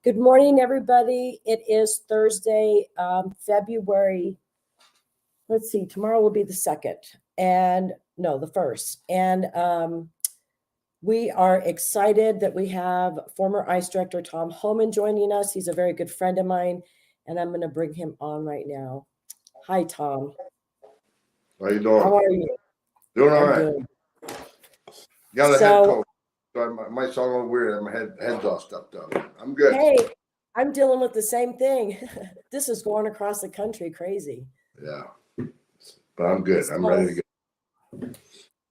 Good morning, everybody. It is Thursday, February. Let's see, tomorrow will be the 2nd, and no, the 1st. And we are excited that we have former ICE Director Tom Homan joining us. He's a very good friend of mine, and I'm going to bring him on right now. Hi, Tom. How you doing? How are you? Doing all right. Good. Got a head cold. So I might sound a little weird. My head's all stuffed up. I'm good. Hey, I'm dealing with the same thing. This is going across the country crazy. Yeah, but I'm good. I'm ready to go.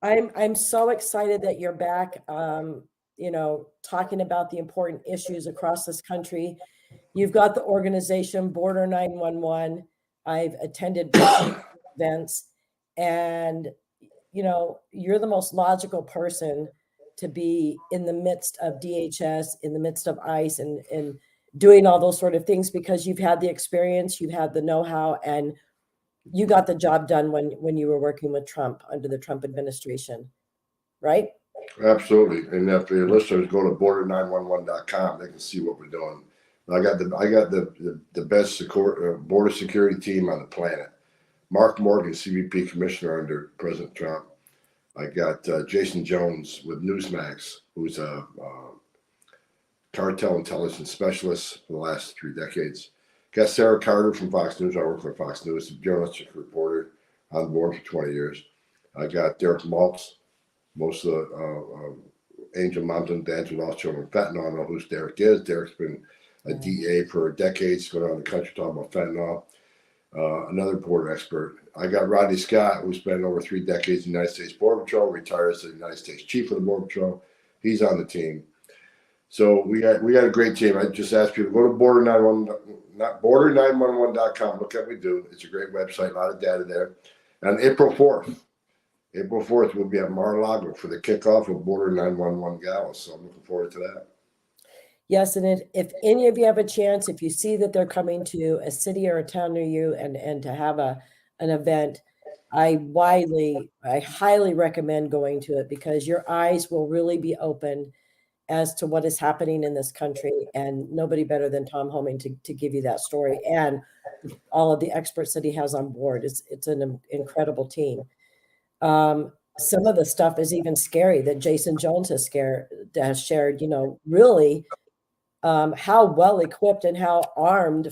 I'm so excited that you're back. Talking about the important issues across this country. You've got the organization Border 911. I've attended events, and you're the most logical person to be in the midst of DHS, in the midst of ICE, and doing all those sort of things, because you've had the experience, you've had the know-how, and you got the job done when you were working with Trump under the Trump administration, right? Absolutely. And if your listeners go to border911.com, they can see what we're doing. I got the best border security team on the planet. Mark Morgan, CBP commissioner under President Trump. I got Jason Jones with Newsmax, who's a cartel intelligence specialist for the last 3 decades. Got Sarah Carter from Fox News. I work for Fox News, a journalistic reporter on the board for 20 years. I got Derek Maltz, most of the Angel Moms and Dads with Lost Children with Fentanyl. I don't know who Derek is. Derek's been a DA for decades, going around the country talking about fentanyl. Another border expert. I got Rodney Scott, who spent over 3 decades in the United States Border Patrol, retired as the United States Chief of the Border Patrol. He's on the team. So we got a great team. I just asked people, go to border911.com. Look at what we do. It's a great website, a lot of data there. And April 4th, we'll be at Mar-a-Lago for the kickoff of Border 911 Gala. So I'm looking forward to that. Yes, and if any of you have a chance, if you see that they're coming to a city or a town near you and to have an event, I highly recommend going to it, because your eyes will really be opened as to what is happening in this country, and nobody better than Tom Homan to give you that story, and all of the experts that he has on board. It's an incredible team. Some of the stuff is even scary that Jason Jones has shared, really how well equipped and how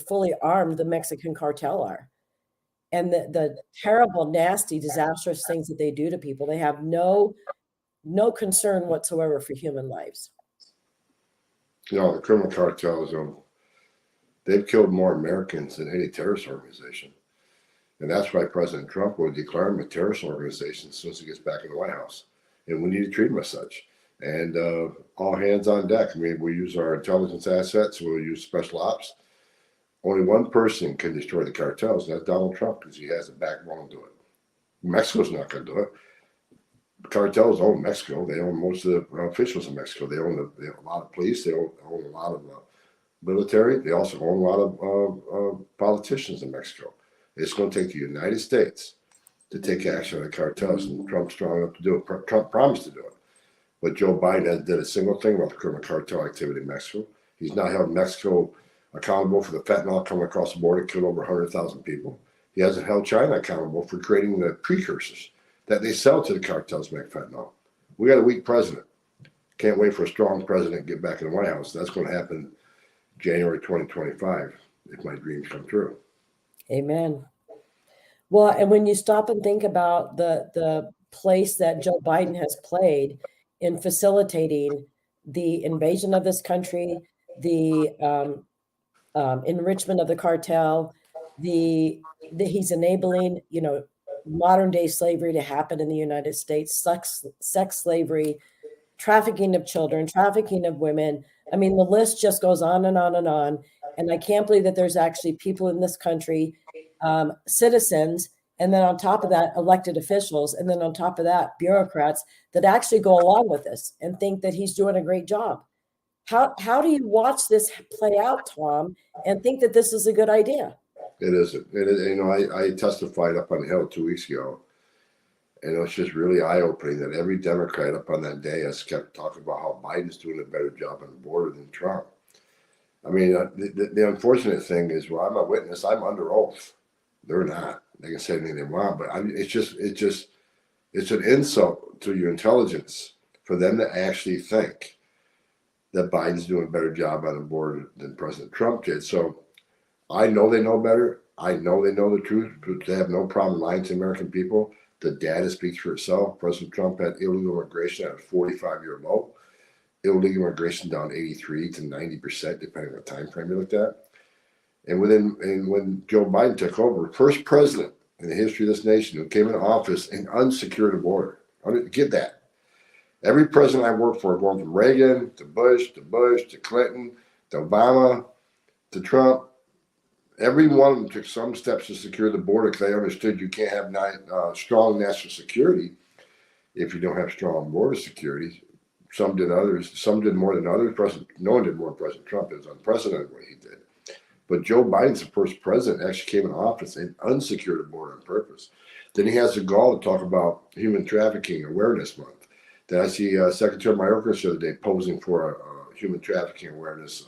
fully armed the Mexican cartel are, and the terrible, nasty, disastrous things that they do to people. They have no concern whatsoever for human lives. The criminal cartels, they've killed more Americans than any terrorist organization. And that's why President Trump will declare them a terrorist organization as soon as he gets back in the White House. And we need to treat them as such. And all hands on deck. I mean, we use our intelligence assets. We'll use special ops. Only one person can destroy the cartels, and that's Donald Trump, because he has a backbone to do it. Mexico's not going to do it. Cartels own Mexico. They own most of the officials in Mexico. They own a lot of police. They own a lot of military. They also own a lot of politicians in Mexico. It's going to take the United States to take action on the cartels, and Trump's strong enough to do it. Trump promised to do it. But Joe Biden hasn't did a single thing about the criminal cartel activity in Mexico. He's not held Mexico accountable for the fentanyl coming across the border, killed over 100,000 people. He hasn't held China accountable for creating the precursors that they sell to the cartels to make fentanyl. We got a weak president. Can't wait for a strong president to get back in the White House. That's going to happen January 2025, if my dreams come true. Amen. Well, and when you stop and think about the place that Joe Biden has played in facilitating the invasion of this country, the enrichment of the cartel, he's enabling, modern day slavery to happen in the United States, sex slavery, trafficking of children, trafficking of women. I mean, the list just goes on and on and on. And I can't believe that there's actually people in this country, citizens, and then on top of that, elected officials, and then on top of that, bureaucrats that actually go along with this and think that he's doing a great job. How do you watch this play out, Tom, and think that this is a good idea? It isn't. It is, I testified up on the Hill 2 weeks ago, and it was just really eye-opening that every Democrat up on that day has kept talking about how Biden's doing a better job on the border than Trump. I mean, the unfortunate thing is, well, I'm a witness. I'm under oath. They're not. They can say anything they want, but it's an insult to your intelligence for them to actually think that Biden's doing a better job on the border than President Trump did. So I know they know better. I know they know the truth, but they have no problem lying to American people. The data speaks for itself. President Trump had illegal immigration at a 45-year low. Illegal immigration down 83 to 90%, depending on the time frame you looked at. And when Joe Biden took over, first president in the history of this nation who came into office and unsecured the border. Get that. Every president I worked for, going from Reagan to Bush to Clinton to Obama to Trump, every one of them took some steps to secure the border because they understood you can't have strong national security if you don't have strong border security. Some did others. Some did more than others. No one did more than President Trump. It was unprecedented what he did. But Joe Biden's the first president that actually came in office and unsecured the border on purpose. Then he has the gall to talk about Human Trafficking Awareness Month. Then I see Secretary Mayorkas the other day posing for a human trafficking awareness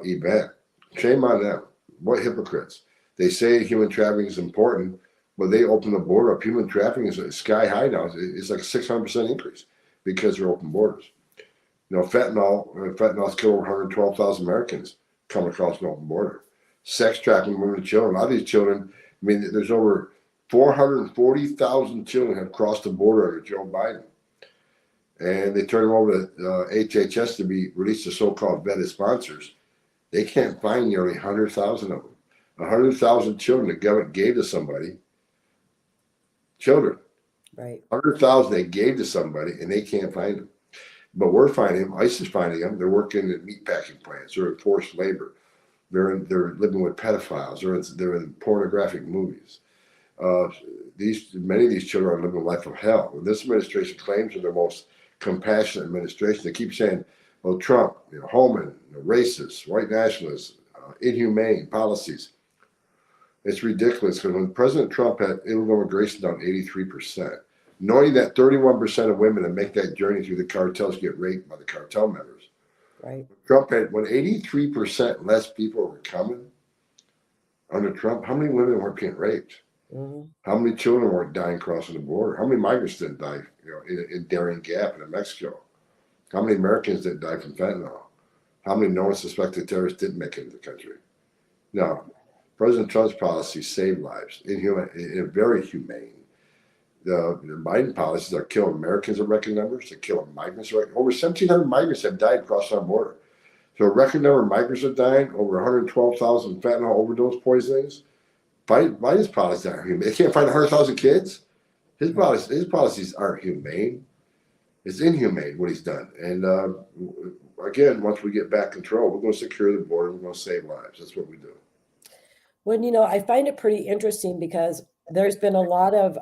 event. Shame on them. What hypocrites. They say human trafficking is important, but they open the border up. Human trafficking is sky high now. It's like a 600% increase because they're open borders. You know, fentanyl's killed over 112,000 Americans coming across an open border. Sex trafficking women and children. A lot of these children, I mean, there's over 440,000 children have crossed the border under Joe Biden. And they turn them over to HHS to be released to so-called vetted sponsors. They can't find nearly 100,000 of them. 100,000 children the government gave to somebody. Children. Right. 100,000 they gave to somebody and they can't find them. But we're finding them. ICE is finding them. They're working at meatpacking plants. They're in forced labor. They're living with pedophiles. They're in pornographic movies. Many of these children are living a life of hell. And this administration claims they're the most compassionate administration. They keep saying, well, Trump, Homan, racist, white nationalists, inhumane policies. It's ridiculous because when President Trump had illegal immigration down 83%, knowing that 31% of women that make that journey through the cartels get raped by the cartel members. Right. Trump had, when 83% less people were coming under Trump, how many women weren't getting raped? Mm-hmm. How many children weren't dying crossing the border? How many migrants didn't die in Darien Gap in Mexico? How many Americans didn't die from fentanyl? How many known suspected terrorists didn't make it into the country? Now, President Trump's policies saved lives, very humane. The Biden policies are killing Americans at record numbers. They're killing migrants. Over 1,700 migrants have died across our border. So a record number of migrants are dying. Over 112,000 fentanyl overdose poisonings. Biden's policies aren't humane. They can't find 100,000 kids. His policies aren't humane. It's inhumane what he's done. And again, once we get back control, we're going to secure the border. We're going to save lives. That's what we do. Well, I find it pretty interesting because there's been a lot of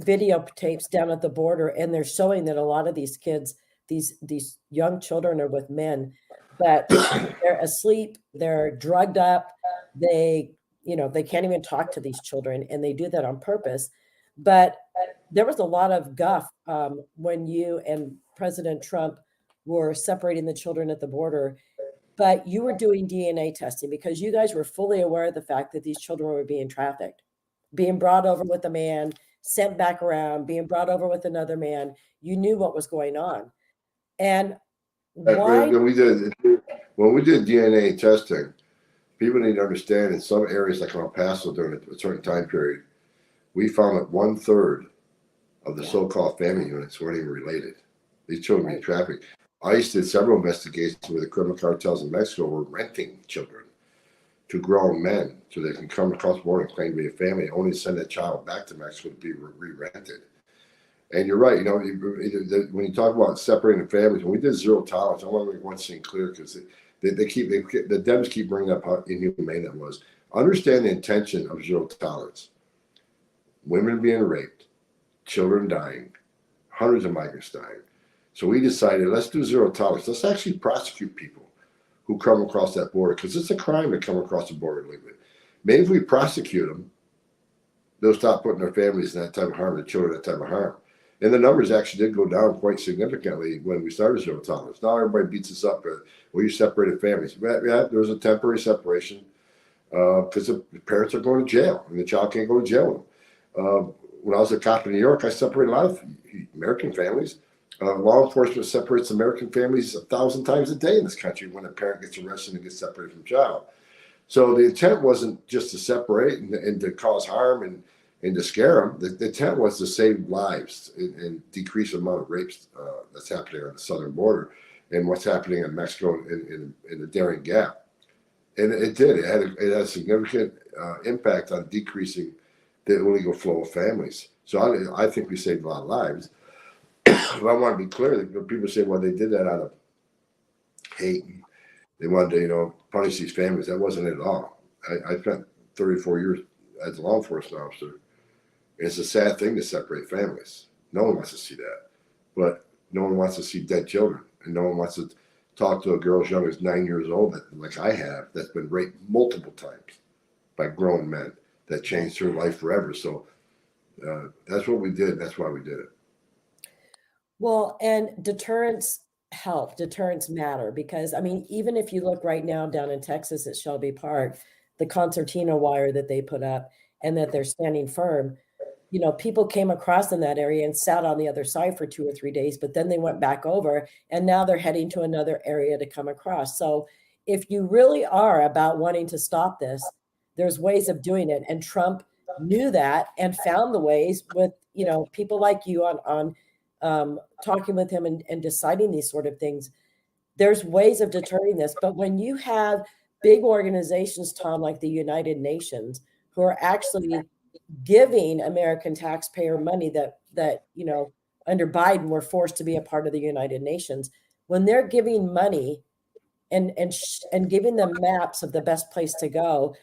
video tapes down at the border, and they're showing that a lot of these kids, these young children are with men, but they're asleep, they're drugged up, they can't even talk to these children, and they do that on purpose. But there was a lot of guff when you and President Trump were separating the children at the border, but you were doing DNA testing because you guys were fully aware of the fact that these children were being trafficked, being brought over with a man, sent back around, being brought over with another man. You knew what was going on. And why? When we did DNA testing, people need to understand in some areas like El Paso during a certain time period, we found that 1/3 of the so-called family units weren't even related. These children being trafficked. ICE did several investigations where the criminal cartels in Mexico were renting children to grown men so they can come across the border and claim to be a family, only send that child back to Mexico to be re-rented. And you're right, when you talk about separating the families, when we did zero tolerance, I want to make one thing clear because the Dems keep bringing up how inhumane that was. Understand the intention of zero tolerance. Women being raped, children dying, hundreds of migrants dying. So we decided, let's do zero tolerance. Let's actually prosecute people who come across that border because it's a crime to come across the border illegally. Maybe if we prosecute them, they'll stop putting their families in that type of harm, the children in that type of harm. And the numbers actually did go down quite significantly when we started zero tolerance. Now everybody beats us up. Well, you separated families. Yeah, there was a temporary separation because the parents are going to jail and the child can't go to jail with them. When I was a cop in New York, I separated a lot of American families. Law enforcement separates American families 1,000 times a day in this country when a parent gets arrested and gets separated from child. So the intent wasn't just to separate and to cause harm and to scare them. The intent was to save lives and decrease the amount of rapes that's happening on the southern border and what's happening in Mexico in the Darien Gap. And it did. It had a significant impact on decreasing the illegal flow of families. So I think we saved a lot of lives. But I want to be clear that people say, well, they did that out of hate. They wanted to, punish these families. That wasn't it at all. I spent 34 years as a law enforcement officer. It's a sad thing to separate families. No one wants to see that. But no one wants to see dead children. And no one wants to talk to a girl as young as 9 years old, like I have, that's been raped multiple times by grown men that changed her life forever. So that's what we did. That's why we did it. Well, and deterrence matter because, I mean, even if you look right now down in Texas at Shelby Park, the concertina wire that they put up and that they're standing firm, people came across in that area and sat on the other side for 2 or 3 days, but then they went back over and now they're heading to another area to come across. So if you really are about wanting to stop this, there's ways of doing it. And Trump knew that and found the ways with, people like you on talking with him and deciding these sort of things. There's ways of deterring this. But when you have big organizations, Tom, like the United Nations, who are actually giving American taxpayer money that under Biden were forced to be a part of the United Nations, when they're giving money and giving them maps of the best place to go,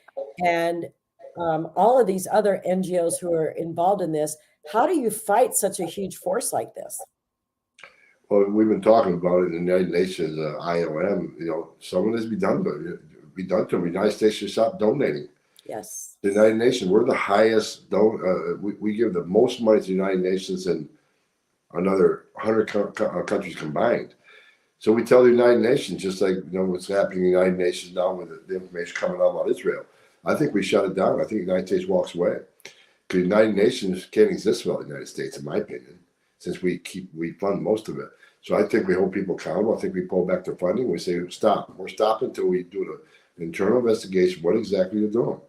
and all of these other NGOs who are involved in this, how do you fight such a huge force like this? Well, we've been talking about it in the United Nations, IOM. Someone has to be done, but be done to them. The United States should stop donating. Yes. The United Nations, we're the highest. We give the most money to the United Nations than another 100 countries combined. So we tell the United Nations, just like what's happening in the United Nations now with the information coming out about Israel. I think we shut it down. I think the United States walks away. Because the United Nations can't exist without the United States, in my opinion, since we fund most of it. So I think we hold people accountable. I think we pull back the funding. We say, stop. We're stopping until we do an internal investigation. What exactly you're doing?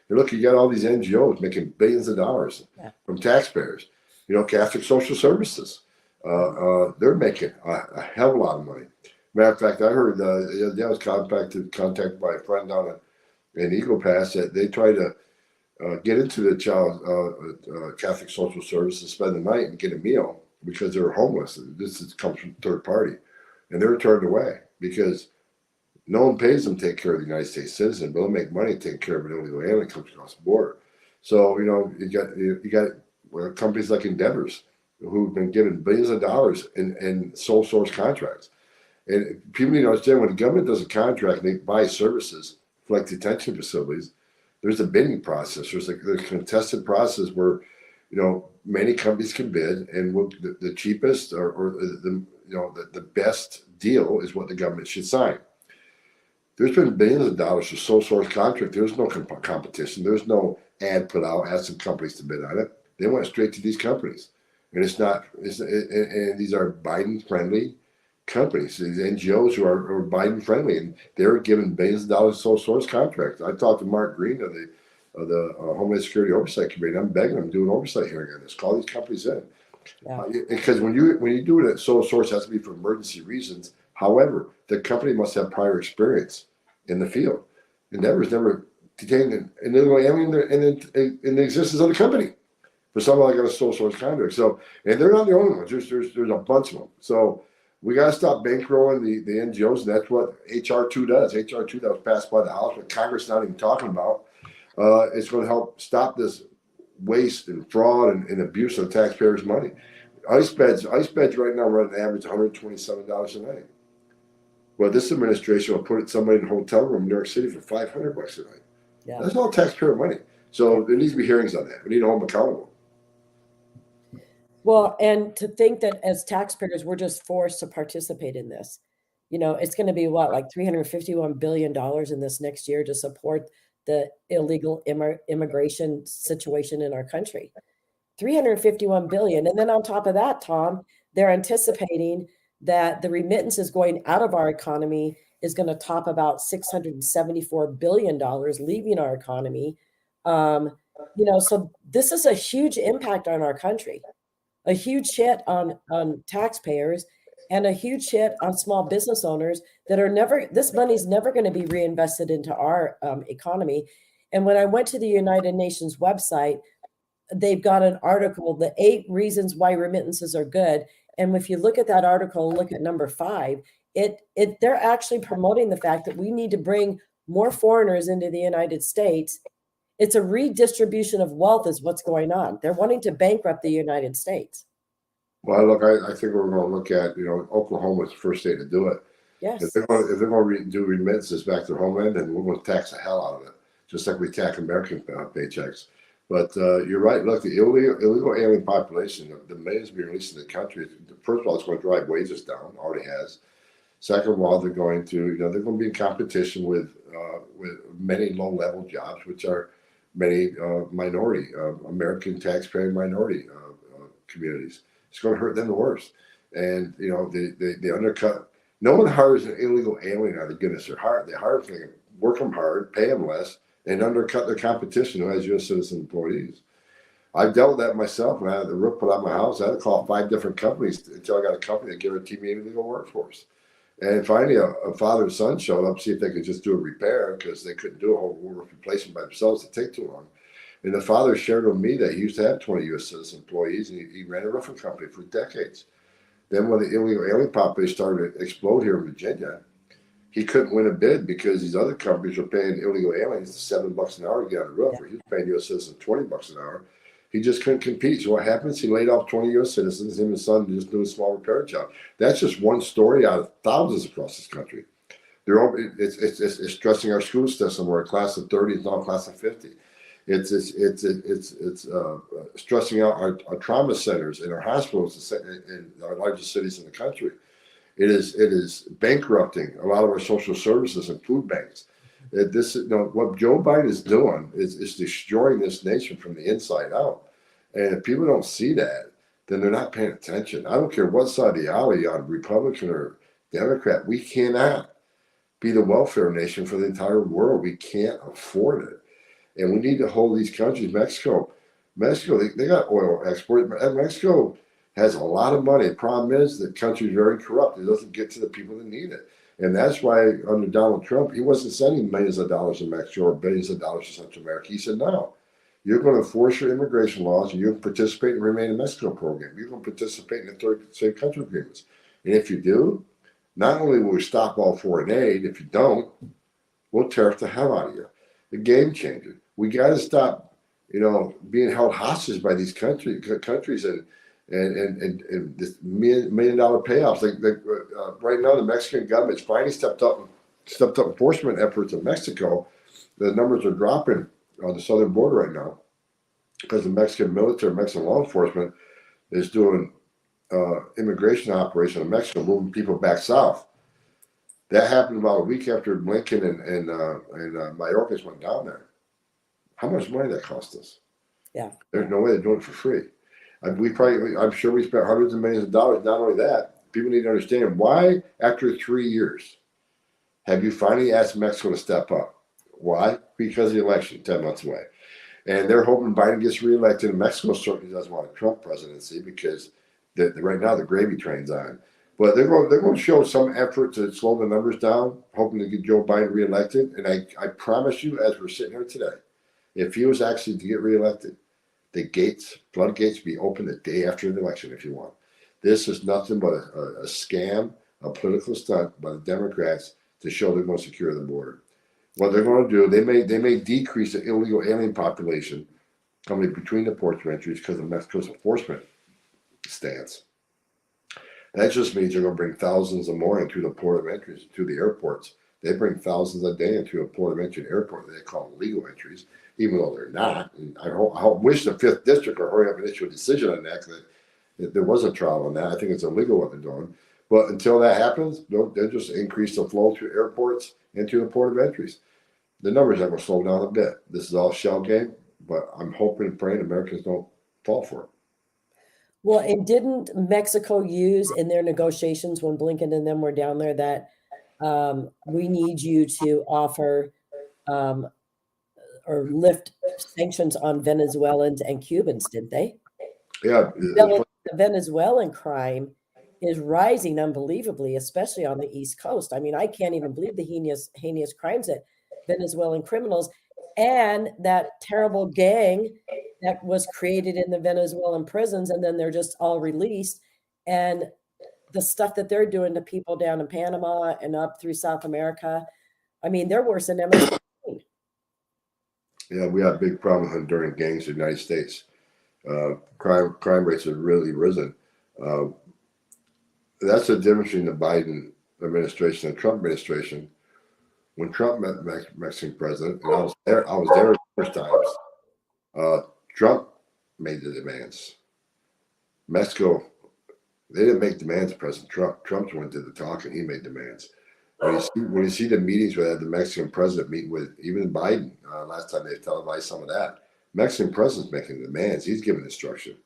And look, you got all these NGOs making billions of dollars from taxpayers. Catholic Social Services. They're making a hell of a lot of money. Matter of fact, I heard I was contacted by a friend down in Eagle Pass that they try to get into the child Catholic Social Services, spend the night and get a meal because they're homeless. This comes from third party, and they're turned away because no one pays them to take care of the United States citizen, but they'll make money taking care of an illegal alien that comes across the border. So you got companies like Endeavors who've been given billions of dollars in sole source contracts. And people need to understand when the government does a contract and they buy services for like detention facilities, there's a bidding process. There's a contested process where, many companies can bid, and the cheapest or the best deal is what the government should sign. There's been billions of dollars for sole source contract. There's no competition. There's no ad put out asking companies to bid on it. They went straight to these companies, and and these are Biden friendly companies, these NGOs who are Biden friendly, and they're given billions of dollars sole source contracts. I talked to Mark Green of the Homeland Security Oversight Committee. I'm begging them to do an oversight hearing on this. Call these companies in, because when you do it, sole source has to be for emergency reasons. However, the company must have prior experience in the field. Endeavor's never detained an illegal alien in the existence of the company for someone like a sole source contract. So, and they're not the only ones. There's a bunch of them. So we got to stop bankrolling the NGOs, and that's what HR 2 does. HR 2 that was passed by the House, but Congress not even talking about. It's going to help stop this waste and fraud and abuse of taxpayers' money. Ice beds right now run an average $127 a night. Well, this administration will put somebody in a hotel room in New York City for $500 a night. Yeah. That's all taxpayer money. So there needs to be hearings on that. We need to hold them accountable. Well, and to think that as taxpayers, we're just forced to participate in this. It's going to be what, like $351 billion in this next year to support the illegal immigration situation in our country. 351 billion. And then on top of that, Tom, they're anticipating that the remittances going out of our economy is going to top about $674 billion leaving our economy. So this is a huge impact on our country, a huge hit on taxpayers, and a huge hit on small business owners that are never, this money's never going to be reinvested into our economy. And when I went to the United Nations website, they've got an article, the 8 reasons why remittances are good. And if you look at that article, look at number 5, they're actually promoting the fact that we need to bring more foreigners into the United States. It's a redistribution of wealth is what's going on. They're wanting to bankrupt the United States. Well, look, I think we're going to look at, Oklahoma's the first state to do it. Yes. If they're going to do remittances back to homeland, then we're going to tax the hell out of it, just like we tax American paychecks. But you're right. Look, the illegal alien population, the millions being released in the country, first of all, it's going to drive wages down, already has. Second of all, they're going to be in competition with many low-level jobs, which are many minority, American taxpayer minority communities. It's going to hurt them the worst. And, they undercut. No one hires an illegal alien out of goodness. They hire them, they work them hard, pay them less, and undercut their competition who has U.S. citizen employees. I've dealt with that myself when I had the roof put on my house. I had to call 5 different companies until I got a company that guaranteed me an illegal workforce. And finally, a father and son showed up to see if they could just do a repair because they couldn't do a whole roof replacement by themselves. It'd take too long. And the father shared with me that he used to have 20 U.S. citizen employees, and he ran a roofing company for decades. Then when the illegal alien population started to explode here in Virginia, he couldn't win a bid because these other companies were paying illegal aliens $7 an hour to get on the roof, or he was paying U.S. citizens $20 an hour. He just couldn't compete. So what happens? He laid off 20 U.S. citizens. Him and his son just doing a small repair job. That's just one story out of thousands across this country. It's stressing our school system where a class of 30 is now a class of 50. It's stressing out our trauma centers and our hospitals in our largest cities in the country. It is bankrupting a lot of our social services and food banks. What Joe Biden is doing is destroying this nation from the inside out. And if people don't see that, then they're not paying attention. I don't care what side of the aisle you're on, Republican or Democrat. We cannot be the welfare nation for the entire world. We can't afford it. And we need to hold these countries. Mexico, they got oil exports. Mexico has a lot of money. The problem is the country is very corrupt. It doesn't get to the people that need it. And that's why under Donald Trump, he wasn't sending millions of dollars to Mexico or billions of dollars to Central America. He said, no, you're going to enforce your immigration laws and you'll participate in the Remain in Mexico program. You're going to participate in the third safe country agreements. And if you do, not only will we stop all foreign aid, if you don't, we'll tariff the hell out of you. A game changer. We got to stop, being held hostage by these countries and this $1 million payoffs. Right now, the Mexican government finally stepped up enforcement efforts in Mexico. The numbers are dropping on the southern border right now because the Mexican military, Mexican law enforcement is doing immigration operation in Mexico, moving people back south. That happened about a week after Blinken and Mayorkas went down there. How much money that cost us? Yeah, there's no way they're doing it for free. I'm sure we spent hundreds of millions of dollars. Not only that, people need to understand why, after 3 years, have you finally asked Mexico to step up? Why? Because of the election, 10 months away. And they're hoping Biden gets reelected. And Mexico certainly doesn't want a Trump presidency because right now the gravy train's on. But they're going to show some effort to slow the numbers down, hoping to get Joe Biden reelected. And I promise you, as we're sitting here today, if he was actually to get reelected, the floodgates be open the day after the election if you want. This is nothing but a scam, a political stunt by the Democrats to show they're going to secure the border. What they're going to do, they may decrease the illegal alien population coming between the ports of entries because of Mexico's enforcement stance. That just means they're going to bring thousands of more into the port of entries, to the airports. They bring thousands a day into a port of entry airport that they call legal entries, even though they're not. And I wish the 5th District would hurry up and issue a decision on that, because There was a trial on that. I think it's illegal what they're doing. But until that happens, they'll just increase the flow through airports and to the port of entries. The numbers are going to slow down a bit. This is all shell game, but I'm hoping and praying Americans don't fall for it. Well, and didn't Mexico use in their negotiations when Blinken and them were down there that we need you to offer um, or lift sanctions on Venezuelans and Cubans, did they? Yeah, The Venezuelan crime is rising unbelievably, especially on the East Coast. I mean, I can't even believe the heinous crimes that Venezuelan criminals and that terrible gang that was created in the Venezuelan prisons, and then they're just all released. And the stuff that they're doing to people down in Panama and up through South America, I mean, they're worse than MS. yeah, we have big problem during gangs in the United States. Crime rates have really risen. Uh, that's the difference between the Biden administration and Trump administration. When Trump met Mexican president, and I was there the first times. Trump made the demands. Mexico, they didn't make demands. President Trump. Trump's one did the talking. He made demands. When you see the meetings where the Mexican president meet with even Biden, last time they televised some of that, Mexican president's making demands. He's giving instruction.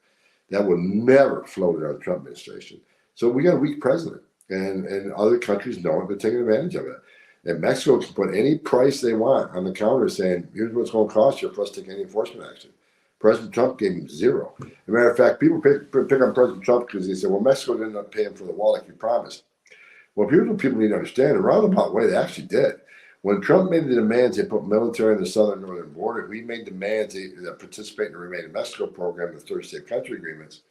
That would never float around the Trump administration. So we got a weak president, and other countries know it. They're taking advantage of it. And Mexico can put any price they want on the counter, saying, "Here's what it's going to cost you for us to take any enforcement action." President Trump gave him zero. As a matter of fact, people pick on President Trump because they say, "Well, Mexico didn't end up paying for the wall like you promised." Well, here's what people need to understand. In a roundabout way, they actually did. When Trump made the demands, they put military on the southern northern border. We made demands that participate in the Remain in Mexico program, the third state country agreements.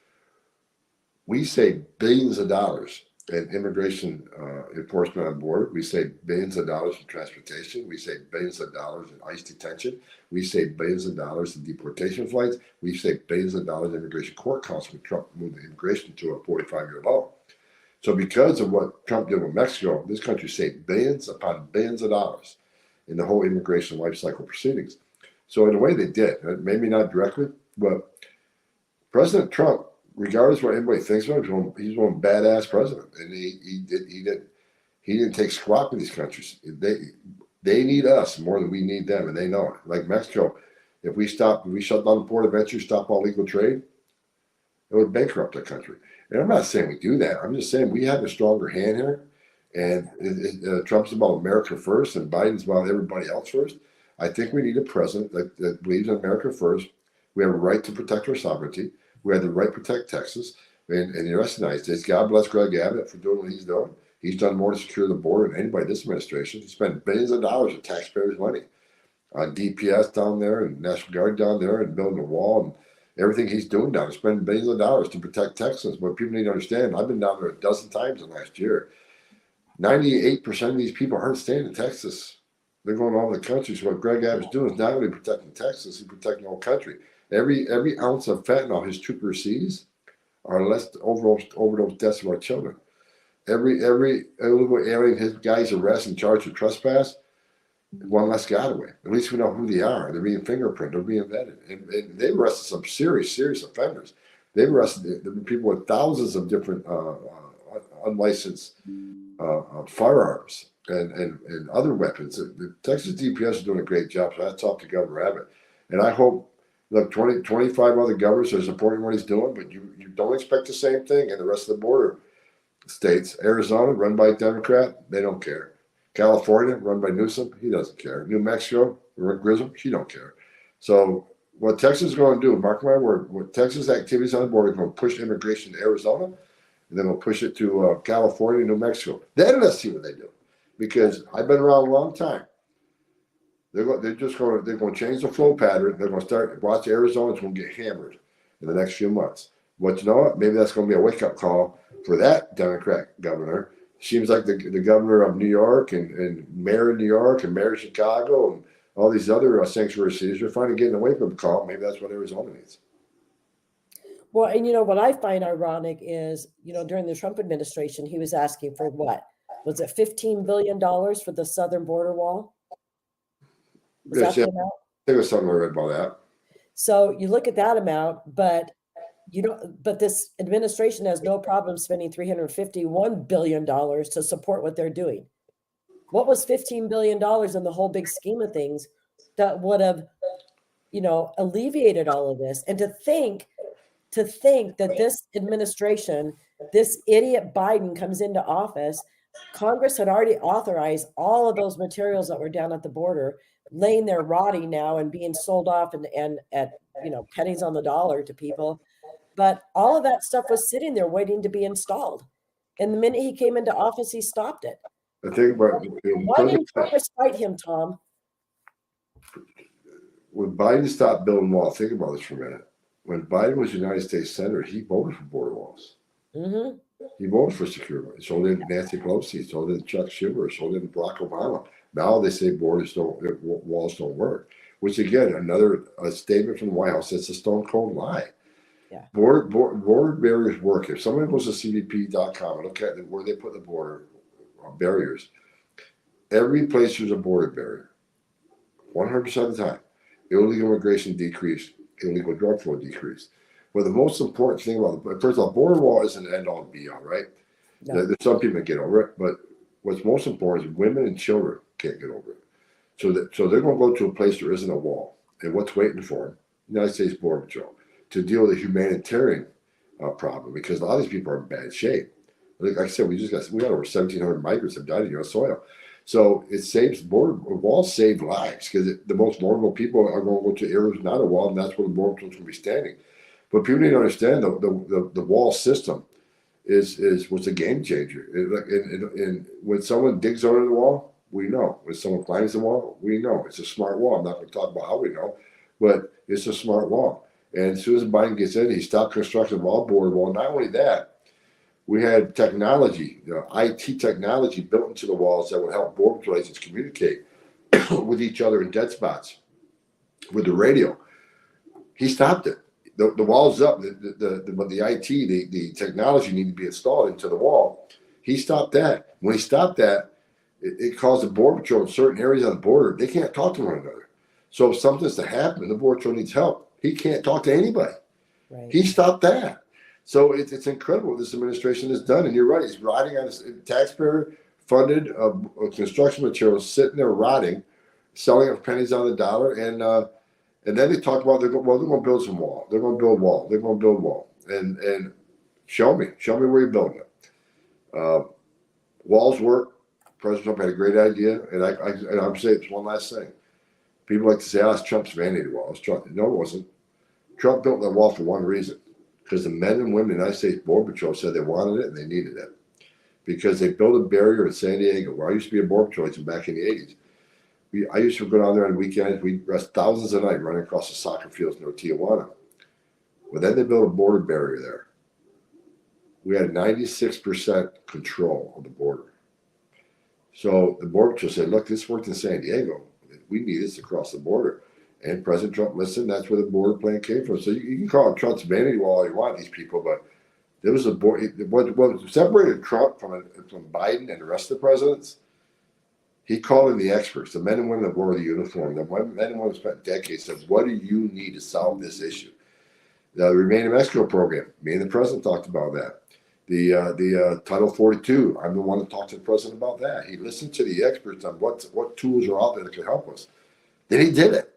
We save billions of dollars in immigration enforcement on board. We save billions of dollars in transportation. We save billions of dollars in ICE detention. We save billions of dollars in deportation flights. We save billions of dollars in immigration court costs when Trump moved immigration to a 45-year low. So because of what Trump did with Mexico, this country saved billions upon billions of dollars in the whole immigration life cycle proceedings. So in a way they did, maybe not directly, but President Trump, regardless of what anybody thinks of him, he's one badass president, and he didn't take squat with these countries. They need us more than we need them, and they know it. Like Mexico, if we shut down the port of entry, stop all legal trade, it would bankrupt the country. And I'm not saying we do that. I'm just saying we have a stronger hand here. And Trump's about America first, and Biden's about everybody else first. I think we need a president that believes in America first. We have a right to protect our sovereignty. We have the right to protect Texas and the rest of the United States. God bless Greg Abbott for doing what he's doing. He's done more to secure the border than anybody in this administration. He spent billions of dollars of taxpayers' money on DPS down there and National Guard down there and building a wall and everything he's doing down there, spending billions of dollars to protect Texans. But people need to understand, I've been down there a dozen times in the last year. 98% of these people aren't staying in Texas. They're going all over the country. So what Greg Abbott's doing is not only protecting Texas, he's protecting the whole country. Every ounce of fentanyl his trooper sees are less overdose deaths of our children. Every illegal alien his guys arrest and charged with trespass, one less got away. At least we know who they are. They're being fingerprinted. They're being vetted. And they've arrested some serious offenders. They've arrested people with thousands of different unlicensed firearms and other weapons. The Texas DPS is doing a great job. So hats off to Governor Abbott. And I hope, look, 25 other governors are supporting what he's doing, but you don't expect the same thing in the rest of the border states. Arizona, run by a Democrat, they don't care. California, run by Newsom, he doesn't care. New Mexico, Grissom, she don't care. So what Texas is going to do, mark my word, what Texas activities on the border are going to push immigration to Arizona, and then we'll push it to California, New Mexico. Then let's see what they do, because I've been around a long time. They're going to change the flow pattern. They're going to start. Watch, Arizona's going to get hammered in the next few months. But you know what? Maybe that's going to be a wake up call for that Democrat governor. Seems like the governor of New York and mayor of New York and mayor of Chicago and all these other sanctuary cities are finally getting a wake up call. Maybe that's what Arizona needs. Well, and what I find ironic is, during the Trump administration, he was asking for what? Was it $15 billion for the southern border wall? Was that the amount? There was something I read about that. So you look at that amount, but but this administration has no problem spending $351 billion to support what they're doing. What was $15 billion in the whole big scheme of things that would have, alleviated all of this? And to think that this administration, this idiot Biden comes into office, Congress had already authorized all of those materials that were down at the border, laying there rotting now and being sold off and at pennies on the dollar to people. But all of that stuff was sitting there waiting to be installed. And the minute he came into office, he stopped it. I think about Why didn't Congress fight him, Tom? when Biden stopped building walls, think about this for a minute. When Biden was United States Senator, he voted for border walls. Mm-hmm. He voted for security. So did Nancy Pelosi. So did Chuck Schumer. So did Barack Obama. Now they say walls don't work. Which again, another statement from the White House. It's a stone cold lie. Yeah. Border barriers work. If someone goes to CBP.com and look at where they put the border barriers, every place there's a border barrier, 100% of the time, illegal immigration decreased, illegal drug flow decreased. But the most important thing about first of all, border wall isn't an end all be all, right? No. There's some people that get over it, but what's most important is women and children can't get over it. So they're going to go to a place there isn't a wall, and what's waiting for them? United States Border Patrol to deal with the humanitarian problem, because a lot of these people are in bad shape. Like I said, we got over 1,700 migrants have died in U.S. soil. So it saves walls save lives, because the most vulnerable people are going to go to areas not a wall, and that's where the border patrol is going to be standing. But people need to understand the wall system was a game changer. And when someone digs under the wall, we know. When someone climbs the wall, we know. It's a smart wall. I'm not going to talk about how we know, but it's a smart wall. And as soon as Biden gets in, he stopped construction of all border wall. Not only that, we had technology, IT technology built into the walls that would help border patrol agents communicate with each other in dead spots with the radio. He stopped it. The wall's up, but the IT, the technology needed to be installed into the wall. He stopped that. When he stopped that, it caused the border patrol in certain areas on the border, they can't talk to one another. So if something's to happen, the border patrol needs help, he can't talk to anybody. Right. He stopped that. So it's incredible what this administration has done. And you're right, he's riding on taxpayer-funded construction materials, sitting there rotting, selling it for pennies on the dollar. And then they talk about they're going to build some wall. They're going to build wall. They're going to build wall. And show me where you're building it. Walls work. President Trump had a great idea, and I'm saying it's one last thing. People like to say, it's Trump's vanity wall. It's Trump. No, it wasn't. Trump built that wall for one reason, because the men and women of the United States Border Patrol said they wanted it and they needed it. Because they built a barrier in San Diego, where I used to be a Border Patrol agent back in the 80s. I used to go down there on weekends. We'd rest thousands a night running across the soccer fields near Tijuana. Well, then they built a border barrier there. We had 96% control of the border. So the Border Patrol said, look, this worked in San Diego. We need this across the border. And President Trump listened. That's where the border plan came from. So you can call it Trump's vanity wall all you want, these people, but there was a border. What separated Trump from Biden and the rest of the presidents, he called in the experts, the men and women that wore the uniform, the men and women who spent decades, said, what do you need to solve this issue? The Remain in Mexico program, me and the president talked about that. The Title 42, I'm the one that talked to the president about that. He listened to the experts on what tools are out there that could help us. Then he did it.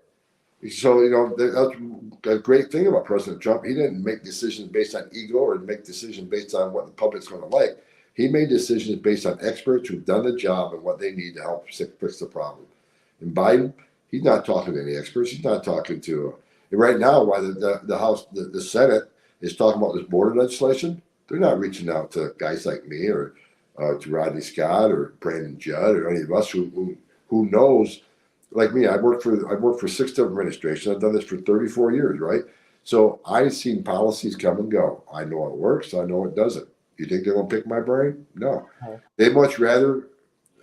So, that's a great thing about President Trump. He didn't make decisions based on ego or make decisions based on what the public's going to like. He made decisions based on experts who've done the job and what they need to help fix the problem. And Biden, he's not talking to any experts. He's not talking to. And right now, while the House, the Senate is talking about this border legislation, they're not reaching out to guys like me or to Rodney Scott or Brandon Judd or any of us who knows. Like me, I've worked for 6 different administrations. I've done this for 34 years, right? So I've seen policies come and go. I know it works. I know it doesn't. You think they're going to pick my brain? No. They'd much rather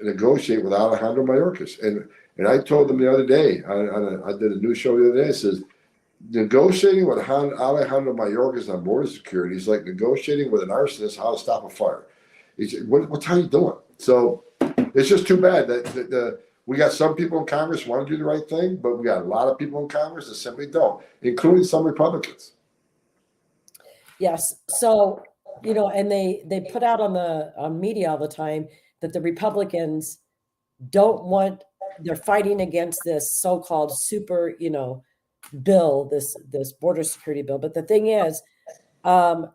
negotiate with Alejandro Mayorkas. And I told them the other day, I did a news show the other day, it says, negotiating with Alejandro Mayorkas on border security is like negotiating with an arsonist how to stop a fire. What's how you doing? So it's just too bad that we got some people in Congress who want to do the right thing, but we got a lot of people in Congress that simply don't, including some Republicans. Yes. So, and they put out on the media all the time that the Republicans don't want, they're fighting against this so-called super, bill, this border security bill. But the thing is, um,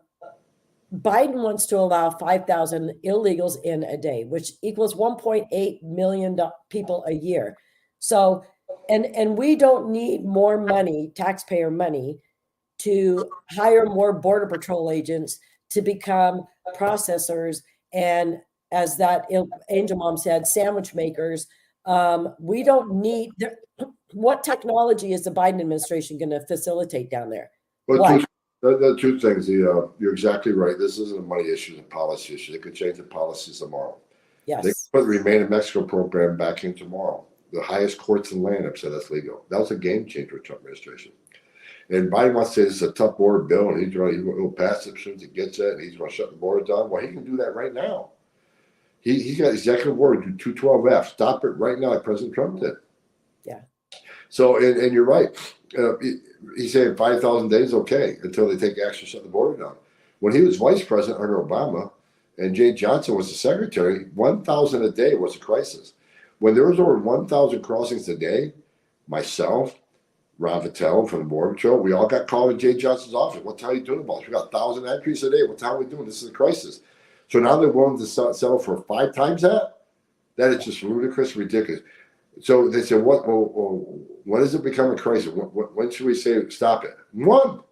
Biden wants to allow 5,000 illegals in a day, which equals 1.8 million people a year. So, and we don't need more money, taxpayer money, to hire more border patrol agents to become processors and, as that angel mom said, sandwich makers. We don't need what technology is the Biden administration going to facilitate down there? But What? the two things, you're exactly right. This isn't a money issue, it's a policy issue. They could change the policies tomorrow. They could Yes. put the Remain in Mexico program back in tomorrow. The highest courts in the land have said that's legal. That was a game changer for Trump administration. And Biden wants to say this is a tough border bill, and he'll pass it as soon as he gets it, and he's going to shut the border down. Well, he can do that right now. He's got executive order to 212F. Stop it right now, like President Trump did. Yeah. So, and you're right. He's saying 5,000 days, okay, until they take action to shut the border down. When he was vice president under Obama and Jay Johnson was the secretary, 1,000 a day was a crisis. When there was over 1,000 crossings a day, myself, Ron Vitale from the Border Patrol, we all got called in Jay Johnson's office. What the hell are you doing about this? We got 1,000 entries a day. What the hell are we doing? This is a crisis. So now they're willing to settle for 5 times that? That is just ludicrous, ridiculous. So they said, when does it become a crisis? When should we say stop it? One.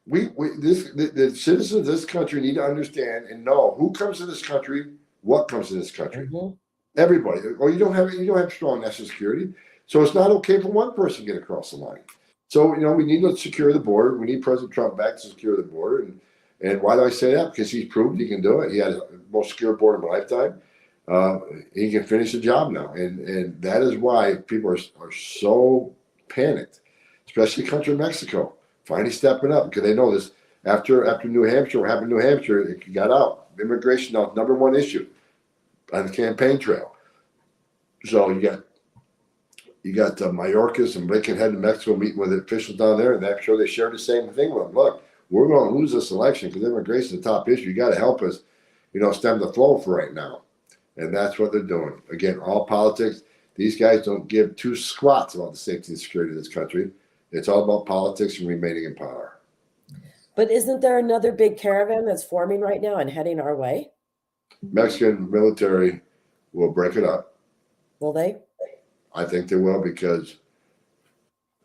The citizens of this country need to understand and know who comes to this country, what comes to this country. Mm-hmm. Everybody. Or you don't have strong national security. So it's not okay for one person to get across the line. So, we need to secure the border. We need President Trump back to secure the border. And why do I say that? Because he's proved he can do it. He had the most secure border of my lifetime. He can finish the job now. And that is why people are so panicked, especially country Mexico, finally stepping up because they know this. After New Hampshire, what happened in New Hampshire, it got out. Immigration now, number one issue on the campaign trail. So you got Mayorkas and Blinken heading to Mexico meeting with officials down there, and I'm sure they shared the same thing with them. Look, we're going to lose this election because immigration is the top issue. You got to help us, stem the flow for right now. And that's what they're doing. Again, all politics. These guys don't give two squats about the safety and security of this country. It's all about politics and remaining in power. But isn't there another big caravan that's forming right now and heading our way? Mexican military will break it up. Will they? I think they will because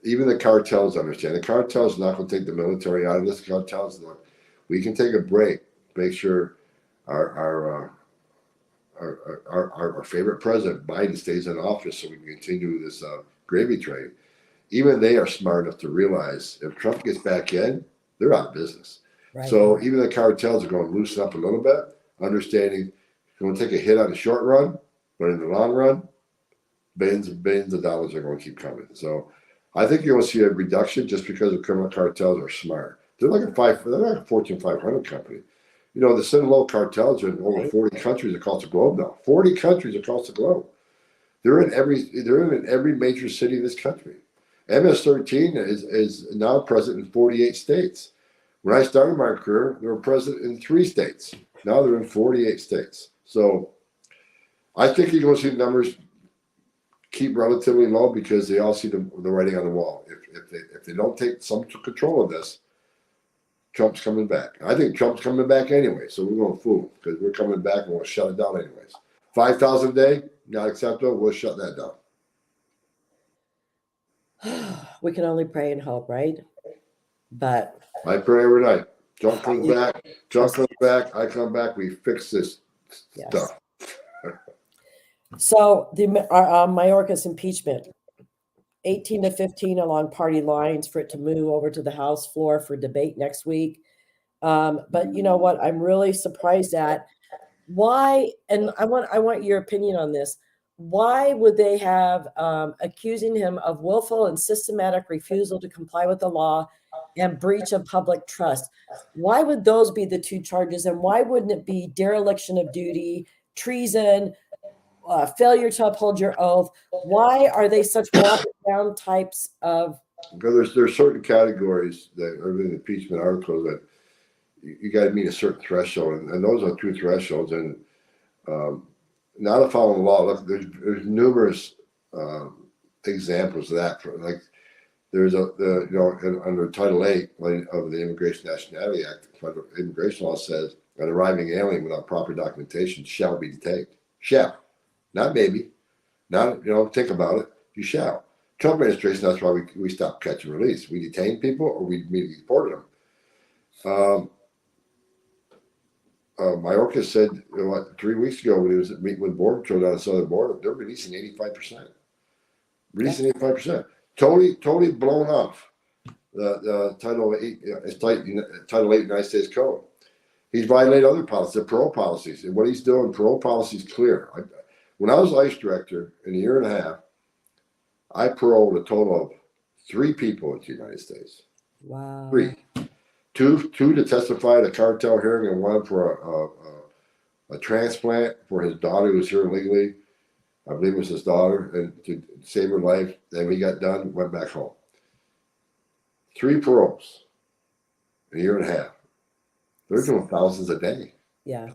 even the cartels understand. The cartels are not going to take the military out of this. The cartels, look, we can take a break, make sure our favorite president, Biden, stays in office so we can continue this gravy train. Even they are smart enough to realize if Trump gets back in, they're out of business. Right. So even the cartels are going to loosen up a little bit, understanding it's going to take a hit on the short run, but in the long run, billions and billions of dollars are going to keep coming. So I think you're going to see a reduction just because the criminal cartels are smart. They're like a Fortune 500 company. The Sinaloa cartels are in over 40 countries across the globe now. 40 countries across the globe. They're in every major city in this country. MS-13 is now present in 48 states. When I started my career, they were present in 3 states. Now they're in 48 states. So I think you're going to see the numbers keep relatively low because they all see the writing on the wall. If they don't take some control of this, Trump's coming back. I think Trump's coming back anyway, so we're going to fool because we're coming back and we'll shut it down anyways. 5,000 a day, not acceptable. We'll shut that down. We can only pray and hope, right? But I pray every night. Trump comes back. Trump comes back. I come back. We fix this stuff. So the Mayorkas impeachment, 18 to 15 along party lines for it to move over to the House floor for debate next week. But you know what? I'm really surprised at why, and I want your opinion on this. Why would they have accusing him of willful and systematic refusal to comply with the law and breach of public trust? Why would those be the 2 charges? And why wouldn't it be dereliction of duty, treason, failure to uphold your oath? Why are they such watered down types of because there's certain categories that are in the impeachment articles that you got to meet a certain threshold, and those are two thresholds. And um, not a following the law. Look, there's numerous examples of that. Like there's under Title 8 of the Immigration Nationality Act, federal immigration law says an arriving alien without proper documentation shall be detained. Shall, not maybe, not think about it. You shall. Trump administration. That's why we stopped catch and release. We detained people or we immediately deported them. Mayorkas said 3 weeks ago when he was meeting with border patrol on the southern border, they're releasing 85%. Releasing 85%. Totally blown off the Title 8, Title 8 United States Code. He's violated other policies, the parole policies, and what he's doing. Parole policy is clear. When I was ICE director in a year and a half, I paroled a total of 3 people into the United States. Wow. 3. Two to testify at a cartel hearing, and one for a transplant for his daughter who was here illegally. I believe it was his daughter, and to save her life. Then we got done, went back home. 3 paroles in a year and a half. They're doing thousands a day. Yeah.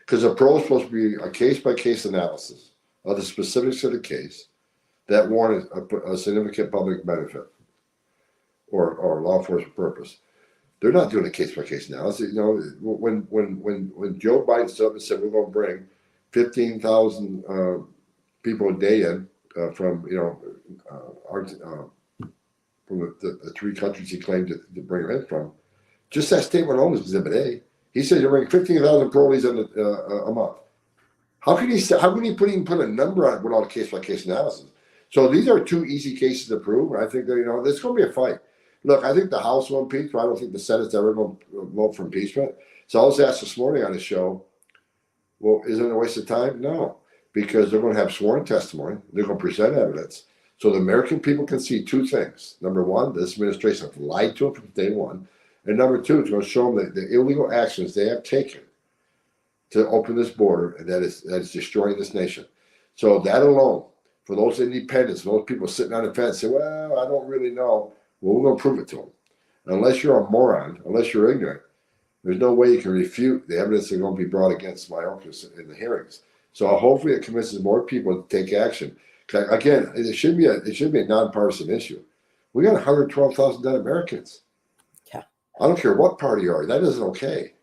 Because a parole is supposed to be a case-by-case analysis of the specifics of the case that warrant a significant public benefit or law enforcement purpose. They're not doing a case-by-case analysis. When Joe Biden stood up and said we're going to bring 15,000 people a day in from the 3 countries he claimed to bring them in from, just that statement alone is Exhibit A. He said you're bringing 15,000 parolees in a month. How can he even put a number on it without a case-by-case analysis? So these are 2 easy cases to prove. And I think that there's going to be a fight. Look, I think the House will impeach, but I don't think the Senate's ever going to vote for impeachment. So I was asked this morning on the show, well, isn't it a waste of time? No, because they're going to have sworn testimony. They're going to present evidence. So the American people can see 2 things. Number one, this administration has lied to them from day one. And number 2, it's going to show them the illegal actions they have taken to open this border, and that is destroying this nation. So that alone, for those independents, those people sitting on the fence say, well, I don't really know. Well, we're going to prove it to them. Unless you're a moron, unless you're ignorant, there's no way you can refute the evidence that's going to be brought against Mayorkas in the hearings. So hopefully it convinces more people to take action. Again, it should be a nonpartisan issue. We got 112,000 dead Americans. Yeah. I don't care what party you are. That isn't okay.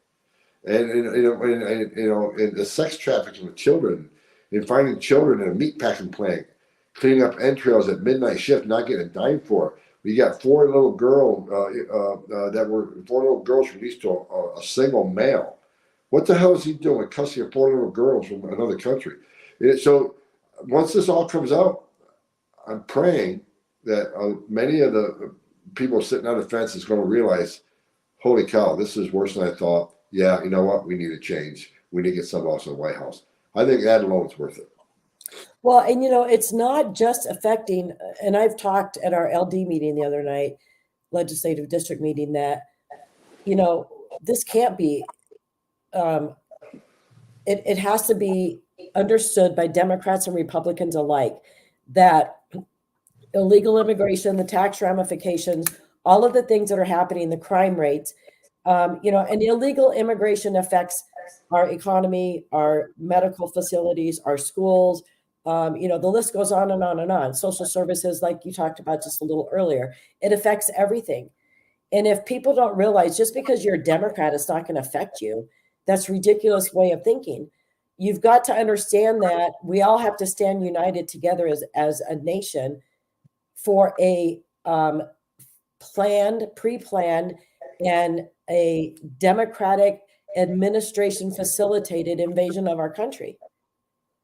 And the sex trafficking of children, and finding children in a meatpacking plant, cleaning up entrails at midnight shift, not getting a dime for it. We got 4 little girls released to a single male. What the hell is he doing, cussing 4 little girls from another country? So once this all comes out, I'm praying that many of the people sitting on the fence is going to realize, holy cow, this is worse than I thought. Yeah, you know what? We need a change. We need to get somebody else in the White House. I think that alone is worth it. Well, and it's not just affecting, and I've talked at our LD meeting the other night, legislative district meeting, that, this can't be, it has to be understood by Democrats and Republicans alike that illegal immigration, the tax ramifications, all of the things that are happening, the crime rates, and illegal immigration affects our economy, our medical facilities, our schools. The list goes on and on and on. Social services, like you talked about just a little earlier, it affects everything. And if people don't realize just because you're a Democrat, it's not going to affect you, that's a ridiculous way of thinking. You've got to understand that we all have to stand united together as a nation for a pre-planned, and a Democratic administration facilitated invasion of our country.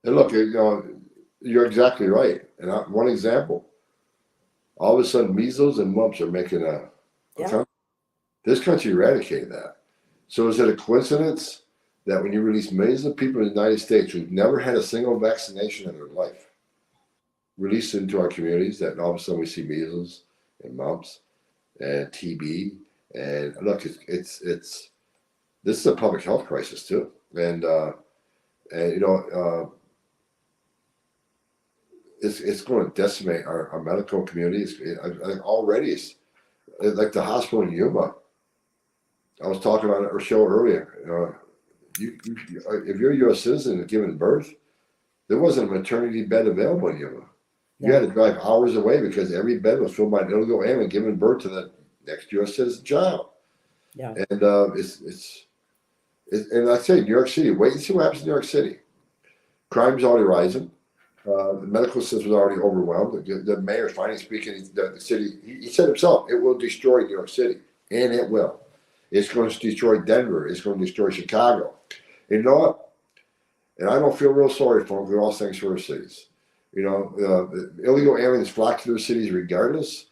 And look, you're exactly right. And one example, all of a sudden measles and mumps are making a country. This country eradicated that. So is it a coincidence that when you release millions of people in the United States who've never had a single vaccination in their life, released into our communities, that all of a sudden we see measles and mumps and TB? And look, this is a public health crisis too. And it's going to decimate our medical communities. Already, it's like the hospital in Yuma. I was talking on our show earlier. If you're a U.S. citizen and giving birth, there wasn't a maternity bed available in Yuma. You had to drive hours away because every bed was filled by an illegal alien giving birth to the next U.S. citizen child. Yeah. And and I say New York City. Wait and see what happens in New York City. Crime's already rising. The medical system is already overwhelmed. The mayor's finally speaking. The city. He said himself, it will destroy New York City, and it will. It's going to destroy Denver. It's going to destroy Chicago. And you know what? And I don't feel real sorry for them. They're all sanctuary cities. Illegal aliens flock to their cities regardless.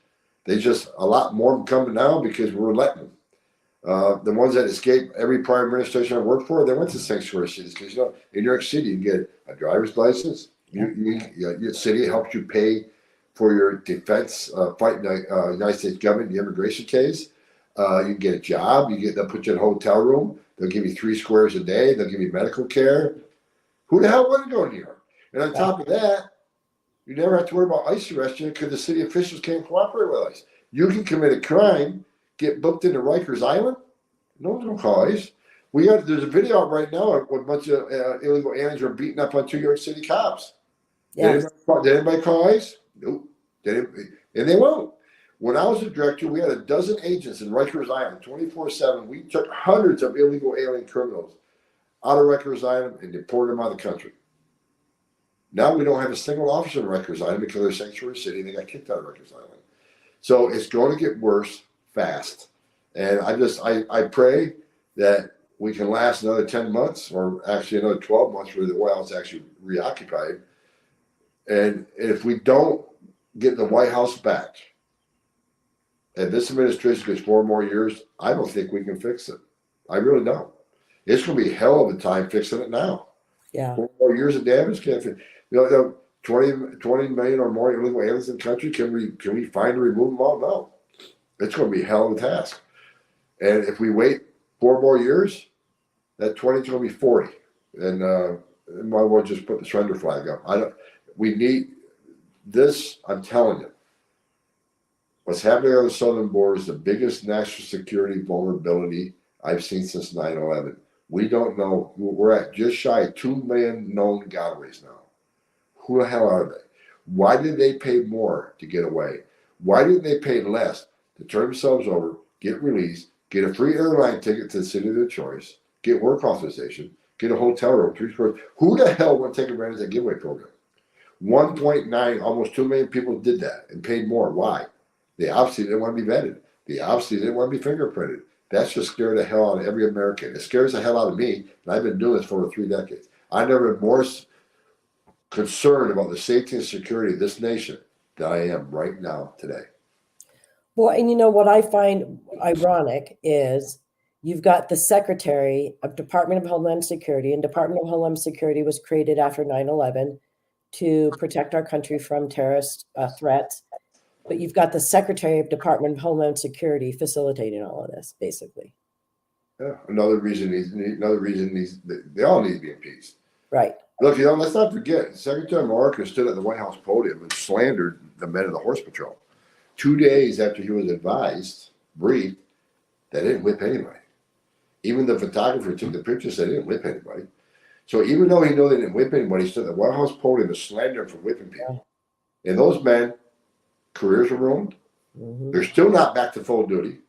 They just a lot more coming now because we're letting them. The ones that escape every prior administration I worked for, they went to sanctuary cities because in New York City you get a driver's license. Your city helps you pay for your defense, fighting the United States government, the immigration case. You get a job. They'll put you in a hotel room. They'll give you 3 squares a day. They'll give you medical care. Who the hell wouldn't go to New York? And on top of that, you never have to worry about ICE arresting you because the city officials can't cooperate with ICE. You can commit a crime, get booked into Rikers Island. No one's going to call ICE. There's a video out right now of a bunch of illegal aliens are beating up on 2 New York City cops. Yes. Did anybody call ICE? Nope. And they won't. When I was a director, we had a dozen agents in Rikers Island 24/7. We took hundreds of illegal alien criminals out of Rikers Island and deported them out of the country. Now we don't have a single officer in Rikers Island because they're sanctuary city. They got kicked out of Rikers Island. So it's going to get worse fast. And I pray that we can last another 10 months or actually another 12 months where the White House is actually reoccupied. And if we don't get the White House back, and this administration gets 4 more years, I don't think we can fix it. I really don't. It's going to be a hell of a time fixing it now. Yeah. 4 more years of damage can't fix. 20 million or more illegal aliens in the country. Can we find and remove them all? No. It's going to be a hell of a task. And if we wait 4 more years, that 20 is going to be 40. And might as well just put the surrender flag up. We need this. I'm telling you. What's happening on the southern border is the biggest national security vulnerability I've seen since 9/11. We don't know. We're at just shy of 2 million known gotaways now. Who the hell are they? Why did they pay more to get away? Why didn't they pay less to turn themselves over, get released, get a free airline ticket to the city of their choice, get work authorization, get a hotel room, 3 squares? Who the hell would take advantage of that giveaway program? 1.9, almost 2 million people did that and paid more. Why? They obviously didn't want to be vetted. They obviously didn't want to be fingerprinted. That's just scared the hell out of every American. It scares the hell out of me, and I've been doing this for over 3 decades. I've never been more concerned about the safety and security of this nation than I am right now today. Well, and what I find ironic is you've got the Secretary of Department of Homeland Security, and Department of Homeland Security was created after 9/11 to protect our country from terrorist threats. But you've got the Secretary of Department of Homeland Security facilitating all of this, basically. Yeah, another reason they all need to be impeached. Right. Look, let's not forget, Secretary Mayorkas stood at the White House podium and slandered the men of the Horse Patrol. 2 days after he was briefed, they didn't whip anybody. Even the photographer took the pictures, they didn't whip anybody. So even though he knew they didn't whip anybody, he stood at the White House podium and slandered them for whipping people. Yeah. And those men, careers were ruined. Mm-hmm. They're still not back to full duty.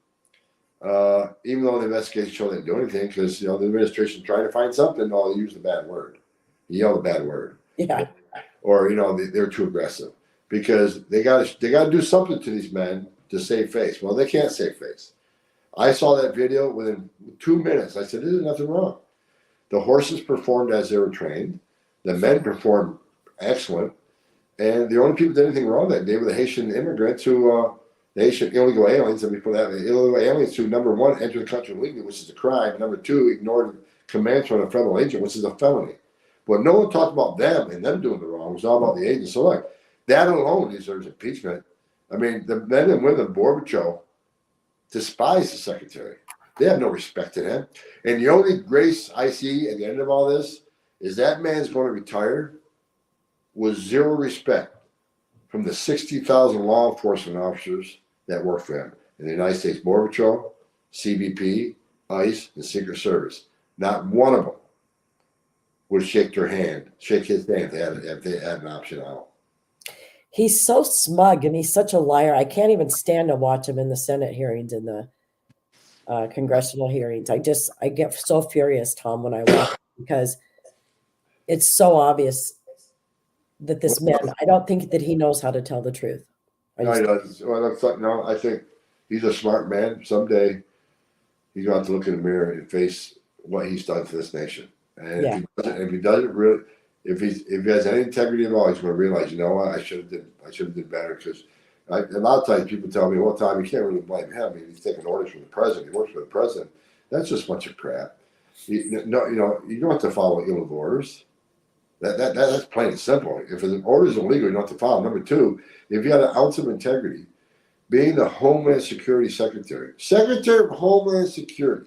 Even though the investigation showed they didn't do anything because the administration trying to find something, they use the bad word. You yell the bad word. Yeah. Or they're too aggressive because they got to do something to these men to save face. Well, they can't save face. I saw that video within 2 minutes. I said, "There's nothing wrong." The horses performed as they were trained. The men performed excellent. And the only people that did anything wrong that day were the Haitian immigrants the Haitian illegal aliens, and before that, the illegal aliens who, number one, entered the country illegally, which is a crime. Number two, ignored commands from a federal agent, which is a felony. But no one talked about them and them doing the wrong. It was all about the agents. So look, that alone deserves impeachment. I mean, the men and women of Border Patrol despise the secretary. They have no respect to him. And the only grace I see at the end of all this is that man's going to retire with 0 respect from the 60,000 law enforcement officers that work for him in the United States Border Patrol, CBP, ICE, and Secret Service. Not one of them would shake his hand if they had an option out. He's so smug and he's such a liar. I can't even stand to watch him in the Senate hearings and the congressional hearings. I get so furious, Tom, when I watch because it's so obvious that this man, I don't think that he knows how to tell the truth. No, he doesn't. Well, I think he's a smart man. Someday he's going to have to look in the mirror and face what he's done to this nation. And Yeah. if he doesn't really, if he has any integrity at all, he's going to realize, you know what, I should have did better. Because a lot of times people tell me, well, Tom, you can't really blame him. I mean, he's taking orders from the president. He works for the president. That's just a bunch of crap. You don't have to follow illegal orders. That's plain and simple. If an order is illegal, you don't have to follow. Number two, if you had an ounce of integrity, being the Homeland Security Secretary of Homeland Security,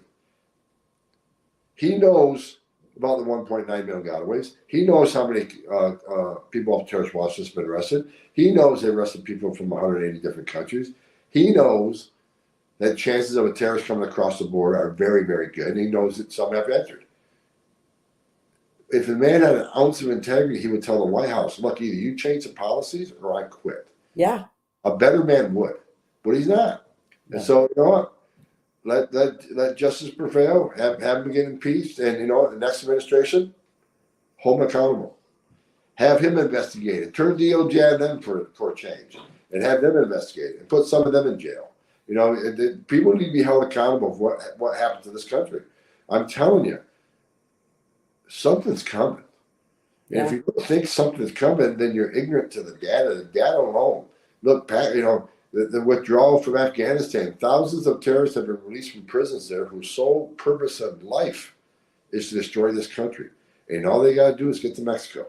he knows about the 1.9 million gotaways. He knows how many people off terrorist watch list have been arrested. He knows they arrested people from 180 different countries. He knows that chances of a terrorist coming across the border are very, very good. And he knows that some have entered. If the man had an ounce of integrity, he would tell the White House, look, either you change the policies or I quit. Yeah. A better man would, but he's not. And so, you know what? Let justice prevail, have him get impeached, and, you know, the next administration, hold him accountable. Have him investigated. Turn DOJ on them for a change and have them investigated and put some of them in jail. You know, people need to be held accountable for what happened to this country. I'm telling you, something's coming. And if you don't think something's coming, then you're ignorant to the data. The data alone. Look, you know, the withdrawal from Afghanistan. Thousands of terrorists have been released from prisons there whose sole purpose of life is to destroy this country. And all they got to do is get to Mexico.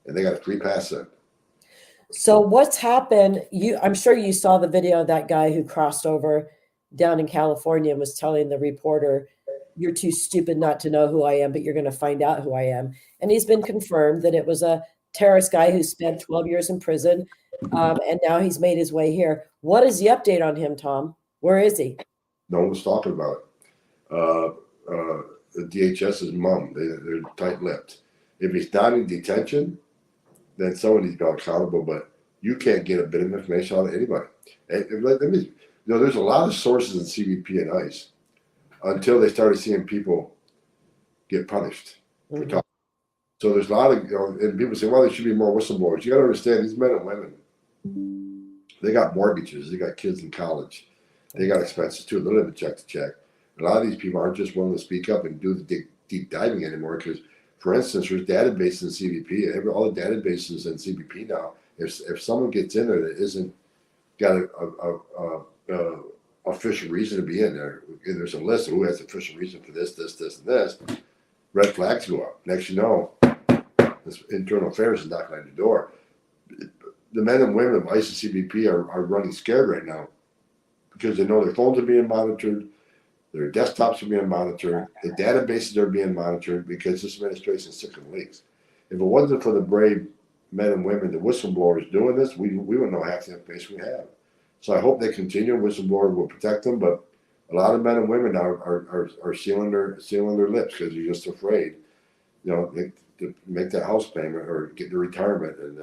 And they got a free pass in. So what's happened? I'm sure you saw the video of that guy who crossed over down in California and was telling the reporter, you're too stupid not to know who I am, but you're going to find out who I am. And he's been confirmed that it was a terrorist guy who spent 12 years in prison. And now he's made his way here. What is the update on him, Tom? Where is he? No one's talking about it. The DHS's mom, they're tight-lipped. If he's not in detention, then someone needs to be accountable, but you can't get a bit of information out of anybody. And let me, you know, there's a lot of sources in CBP and ICE until they started seeing people get punished for talking. So there's a lot of, you know, and people say, well, there should be more whistleblowers. You got to understand, these men and women, they got mortgages, they got kids in college, they got expenses too. They live check to check. A lot of these people aren't just willing to speak up and do the deep diving anymore because, for instance, there's databases in CBP. All the databases in CBP now, if someone gets in there that isn't got a official reason to be in there, and there's a list of who has official reason for this, and this, red flags go up. Next you know, this internal affairs is knocking on your door. The men and women of ICE and CBP are running scared right now because they know their phones are being monitored, their desktops are being monitored, the databases are being monitored because this administration is sick of leaks. If it wasn't for the brave men and women, the whistleblowers doing this, we wouldn't know half the information we have. So I hope they continue. Whistleblower will protect them, but a lot of men and women now are sealing their lips because they're just afraid, you know, to make that house payment or get the retirement. And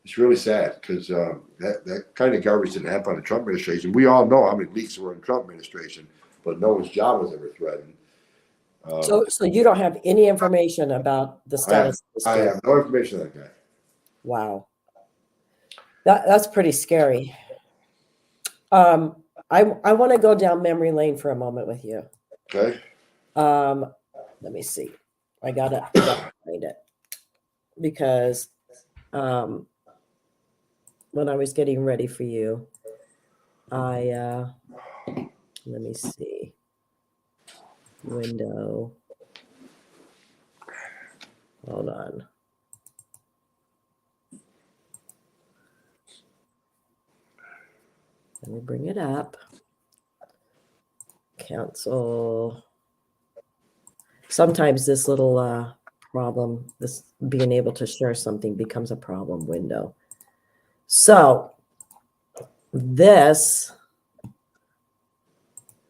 it's really sad because that kind of garbage didn't happen on the Trump administration. We all know how many leaks were in the Trump administration, but no one's job was ever threatened. So you don't have any information about the status of this I guy? have no information on that guy. Wow. That's pretty scary. I want to go down memory lane for a moment with you. Okay. Let me see. I gotta find it because when I was getting ready for you, let me see. Window. Hold on. Let me bring it up. Cancel. Sometimes this little problem, this being able to share something becomes a problem window. So this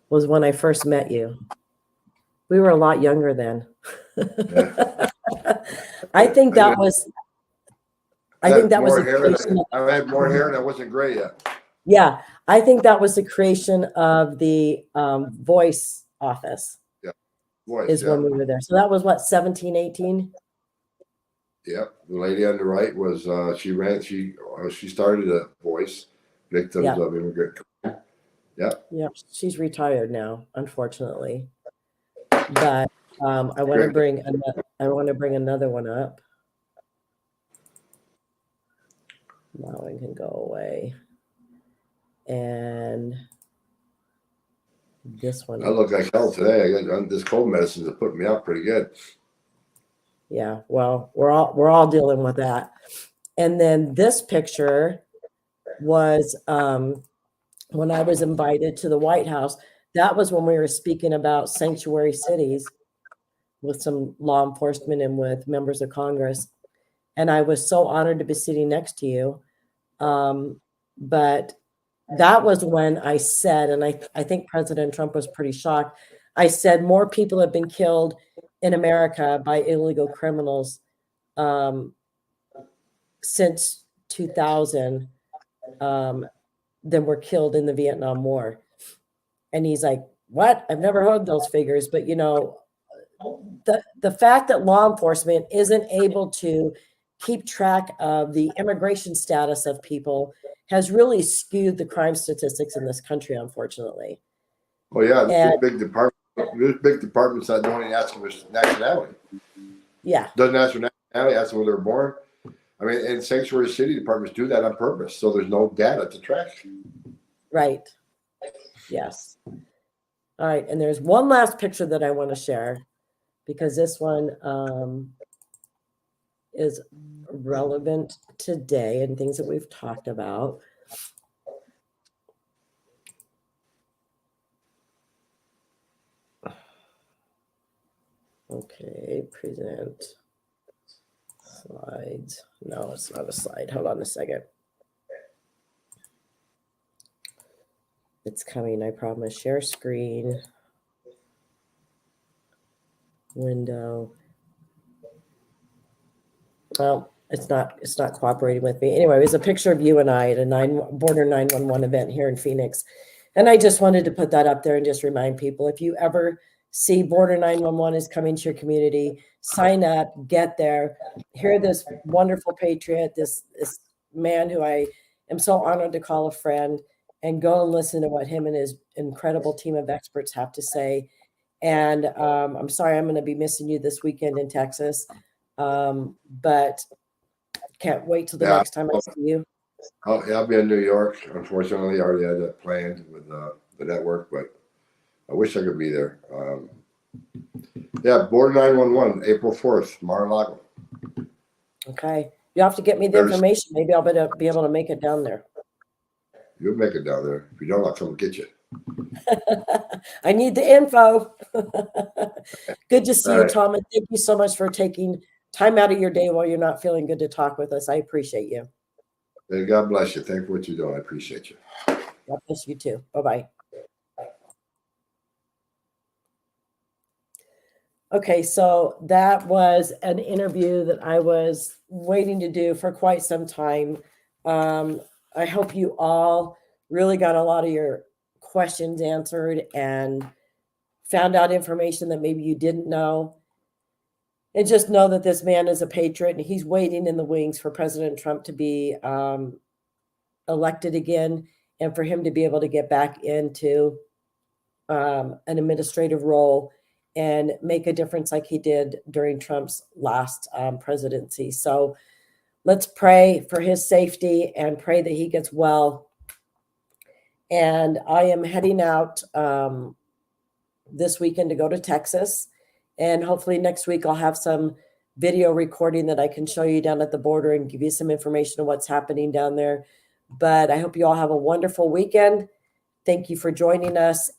was when I first met you. We were a lot younger then. Yeah. I think that was I the had creation of, I had more hair and I wasn't gray yet. yeah, I think that was the creation of the voice office Yeah, voice. is when we were there. So that was what, 17, 18? Yep. The lady on the right was she started a voice victims Yeah. of immigrant. Yep. Yeah, she's retired now, unfortunately. But I want to Great. bring another one up. Now it can go away. And this one. I look like hell today. I got this cold medicine that put me out pretty good. Yeah, well, we're all dealing with that. And then this picture was when I was invited to the White House. That was when we were speaking about sanctuary cities with some law enforcement and with members of Congress. And I was so honored to be sitting next to you. But that was when I said, and I think President Trump was pretty shocked. I said more people have been killed in America by illegal criminals since 2000 than were killed in the Vietnam War. And he's like, what? I've never heard those figures. But, the fact that law enforcement isn't able to keep track of the immigration status of people has really skewed the crime statistics in this country, unfortunately. Oh yeah, And there's big departments that don't even ask them their nationality. yeah, Doesn't ask their nationality, ask them where they're born. I mean, and sanctuary city departments do that on purpose, so there's no data to track. right. Yes. All right. And there's one last picture that I want to share because this one is relevant today and things that we've talked about. Okay, present slides. No, it's not a slide. Hold on a second. It's coming, I promise. Share screen. Window. Well, it's not cooperating with me. Anyway, it was a picture of you and I at a border 911 event here in Phoenix. And I just wanted to put that up there and just remind people, if you ever see border 911 is coming to your community, sign up, get there, hear this wonderful patriot, this man who I am so honored to call a friend, and go and listen to what him and his incredible team of experts have to say. And I'm sorry I'm going to be missing you this weekend in Texas. But can't wait till the next time I see you. I'll be in New York. Unfortunately, I already had that planned with the network, but I wish I could be there. Yeah, Border 911, April 4th, Mar-a-Lago. Okay. You have to get me the information. Maybe I'll be able to make it down there. You'll make it down there. If you don't, I'll come get you. I need the info. Good to see you, right. Tom. And thank you so much for taking time out of your day while you're not feeling good to talk with us. I appreciate you. Hey, God bless you. Thank you for what you're doing. I appreciate you. God bless you too. Bye-bye. Okay, so that was an interview that I was waiting to do for quite some time. I hope you all really got a lot of your questions answered and found out information that maybe you didn't know. And just know that this man is a patriot and he's waiting in the wings for President Trump to be elected again and for him to be able to get back into an administrative role and make a difference like he did during Trump's last presidency. So let's pray for his safety and pray that he gets well. And I am heading out this weekend to go to Texas. And hopefully next week I'll have some video recording that I can show you down at the border and give you some information on what's happening down there. But I hope you all have a wonderful weekend. Thank you for joining us.